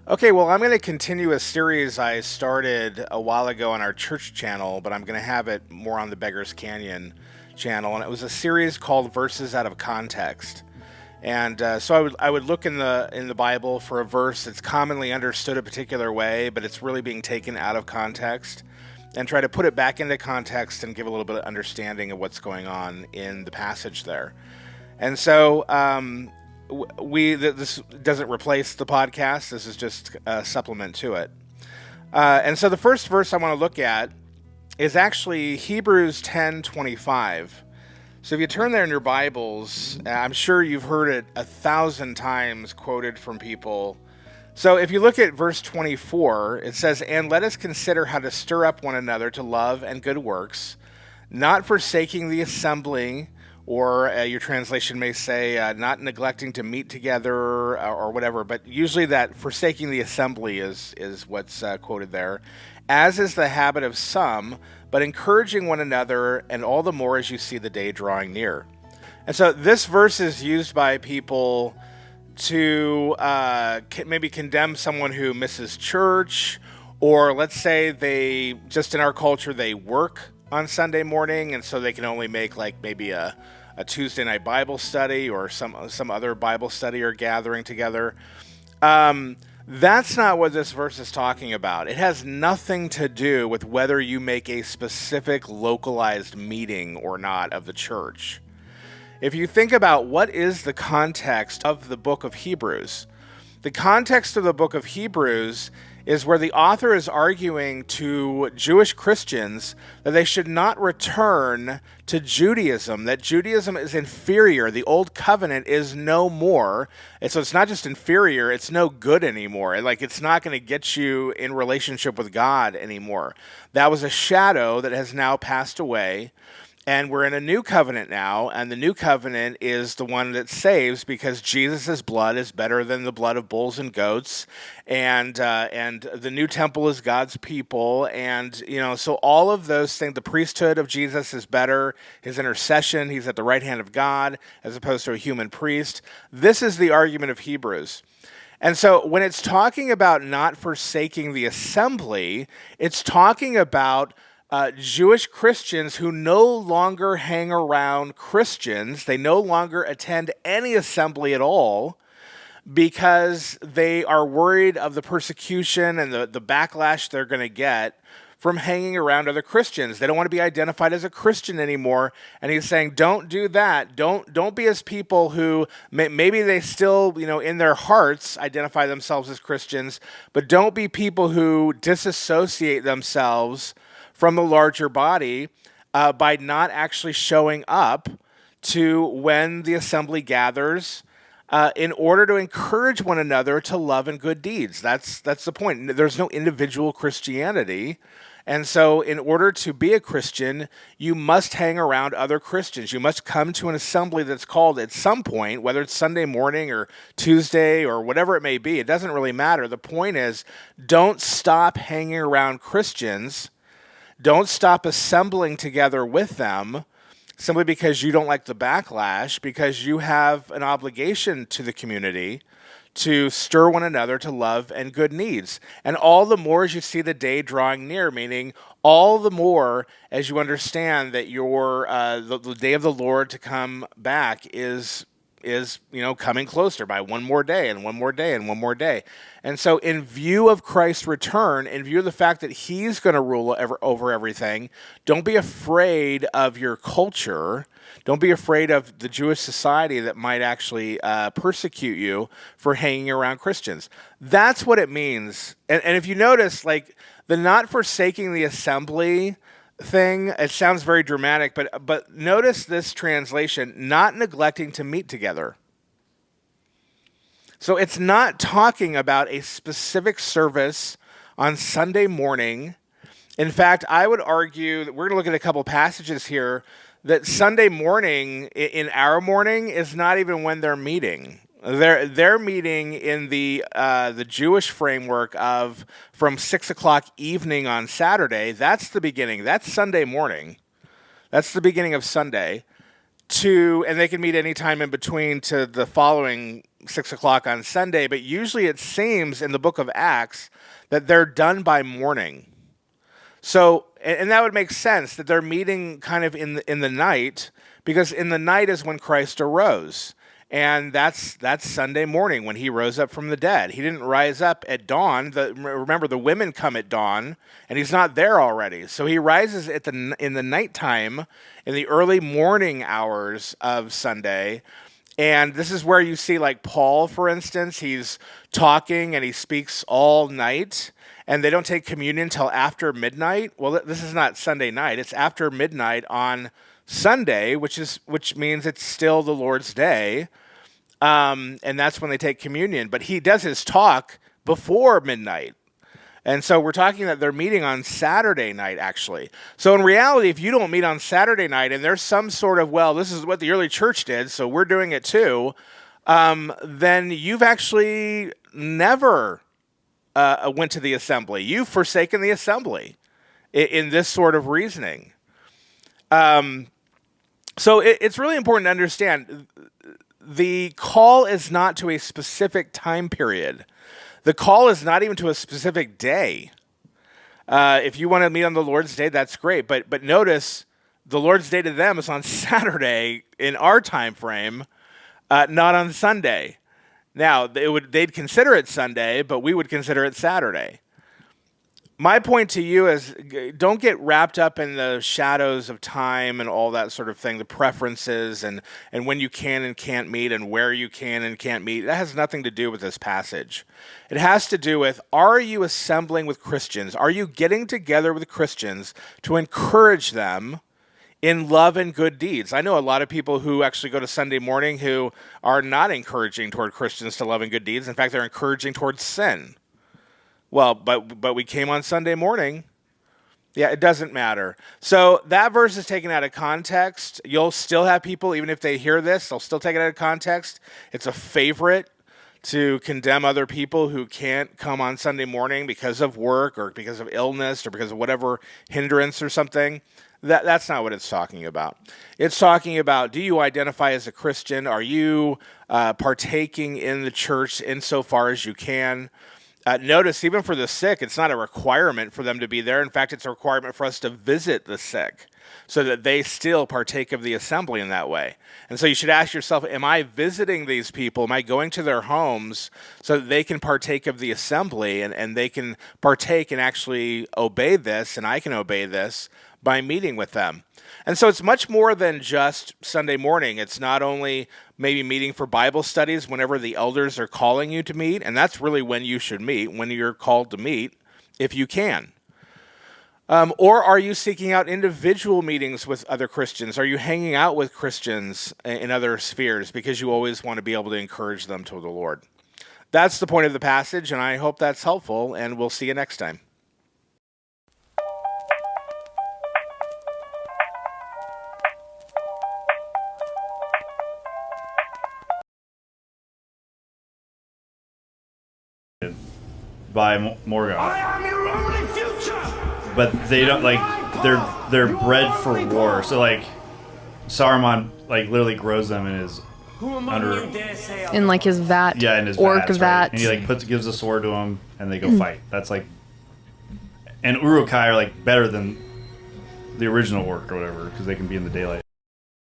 Okay, well, I'm going to continue a series I started a while ago on our church channel, but I'm going to have it more on the Beggar's Canyon channel. And it was a series called Verses Out of Context. And so I would look in the Bible for a verse that's commonly understood a particular way, but it's really being taken out of context, and try to put it back into context and give a little bit of understanding of what's going on in the passage there. And so this doesn't replace the podcast. This is just a supplement to it. And so the first verse I want to look at is actually Hebrews 10:25. So if you turn there in your Bibles, I'm sure you've heard it 1,000 times quoted from people. So if you look at verse 24, it says, "And let us consider how to stir up one another to love and good works, not forsaking the assembly," or your translation may say, not neglecting to meet together or whatever, but usually that forsaking the assembly is what's quoted there, "as is the habit of some, but encouraging one another, and all the more as you see the day drawing near." And so this verse is used by people to maybe condemn someone who misses church, or let's say they, just in our culture, they work on Sunday morning, and so they can only make like maybe a Tuesday night Bible study or some other Bible study or gathering together. That's not what this verse is talking about. It has nothing to do with whether you make a specific localized meeting or not of the church. If you think about what is the context of the book of Hebrews, the context of the book of Hebrews is where the author is arguing to Jewish Christians that they should not return to Judaism, that Judaism is inferior. The old covenant is no more. And so it's not just inferior, it's no good anymore. Like, it's not going to get you in relationship with God anymore. That was a shadow that has now passed away. And we're in a new covenant now, and the new covenant is the one that saves, because Jesus' blood is better than the blood of bulls and goats, and the new temple is God's people, and so all of those things. The priesthood of Jesus is better. His intercession, he's at the right hand of God as opposed to a human priest. This is the argument of Hebrews. And so when it's talking about not forsaking the assembly, it's talking about Jewish Christians who no longer hang around Christians. They no longer attend any assembly at all because they are worried of the persecution and the backlash they're going to get from hanging around other Christians. They don't want to be identified as a Christian anymore. And he's saying, don't do that. Don't be as people who maybe they still, in their hearts identify themselves as Christians, but don't be people who disassociate themselves from the larger body by not actually showing up to when the assembly gathers in order to encourage one another to love and good deeds. That's the point. There's no individual Christianity. And so in order to be a Christian, you must hang around other Christians. You must come to an assembly that's called at some point, whether it's Sunday morning or Tuesday or whatever it may be. It doesn't really matter. The point is, don't stop hanging around Christians. Don't stop assembling together with them simply because you don't like the backlash, because you have an obligation to the community to stir one another to love and good needs. And all the more as you see the day drawing near, meaning all the more as you understand that the day of the Lord to come back is coming closer by one more day and one more day and one more day. And so in view of Christ's return, in view of the fact that he's going to rule over everything, don't be afraid of your culture. Don't be afraid of the Jewish society that might actually persecute you for hanging around Christians. That's what it means. And if you notice, like, the not forsaking the assembly thing, it sounds very dramatic, but notice this translation, not neglecting to meet together. So it's not talking about a specific service on Sunday morning. In fact, I would argue that we're going to look at a couple passages here that Sunday morning in our morning is not even when they're meeting. They're meeting in the Jewish framework of from 6 o'clock evening on Saturday. That's the beginning. That's Sunday morning. That's the beginning of Sunday. And they can meet any time in between to the following 6 o'clock on Sunday, but usually it seems in the book of Acts that they're done by morning. So, and that would make sense that they're meeting kind of in the night, because in the night is when Christ arose. And that's Sunday morning when he rose up from the dead. He didn't rise up at dawn. Remember, the women come at dawn, and he's not there already. So he rises in the nighttime, in the early morning hours of Sunday. And this is where you see, like Paul, for instance, he's talking and he speaks all night, and they don't take communion until after midnight. Well, this is not Sunday night. It's after midnight on Sunday, which means it's still the Lord's day, and that's when they take communion. But he does his talk before midnight, and so we're talking that they're meeting on Saturday night, actually. So in reality, if you don't meet on Saturday night, and there's some sort of, well, this is what the early church did, so we're doing it too, then you've actually never went to the assembly. You've forsaken the assembly in this sort of reasoning. So it's really important to understand the call is not to a specific time period. The call is not even to a specific day. If you want to meet on the Lord's Day, that's great. But notice the Lord's Day to them is on Saturday in our time frame, not on Sunday. Now, they'd consider it Sunday, but we would consider it Saturday. My point to you is, don't get wrapped up in the shadows of time and all that sort of thing, the preferences and when you can and can't meet and where you can and can't meet. That has nothing to do with this passage. It has to do with, are you assembling with Christians? Are you getting together with Christians to encourage them in love and good deeds? I know a lot of people who actually go to Sunday morning who are not encouraging toward Christians to love and good deeds. In fact, they're encouraging towards sin. Well, but we came on Sunday morning. Yeah, it doesn't matter. So that verse is taken out of context. You'll still have people, even if they hear this, they'll still take it out of context. It's a favorite to condemn other people who can't come on Sunday morning because of work or because of illness or because of whatever hindrance or something. That's not what it's talking about. It's talking about, do you identify as a Christian? Are you partaking in the church insofar as you can? Notice, even for the sick, it's not a requirement for them to be there. In fact, it's a requirement for us to visit the sick so that they still partake of the assembly in that way. And so you should ask yourself, am I visiting these people? Am I going to their homes so that they can partake of the assembly and they can partake and actually obey this, and I can obey this by meeting with them? And so it's much more than just Sunday morning. It's not only maybe meeting for Bible studies whenever the elders are calling you to meet, and that's really when you should meet, when you're called to meet, if you can. Or are you seeking out individual meetings with other Christians? Are you hanging out with Christians in other spheres because you always want to be able to encourage them to the Lord? That's the point of the passage, and I hope that's helpful, and we'll see you next time. By Morgoth. But they don't, like, they're bred for war. So like Saruman like literally grows them in his in like his vat. Yeah, in his orc vats, vat. Right? And he like gives a sword to them and they go fight. That's like, and Uruk-hai are like better than the original orc or whatever because they can be in the daylight.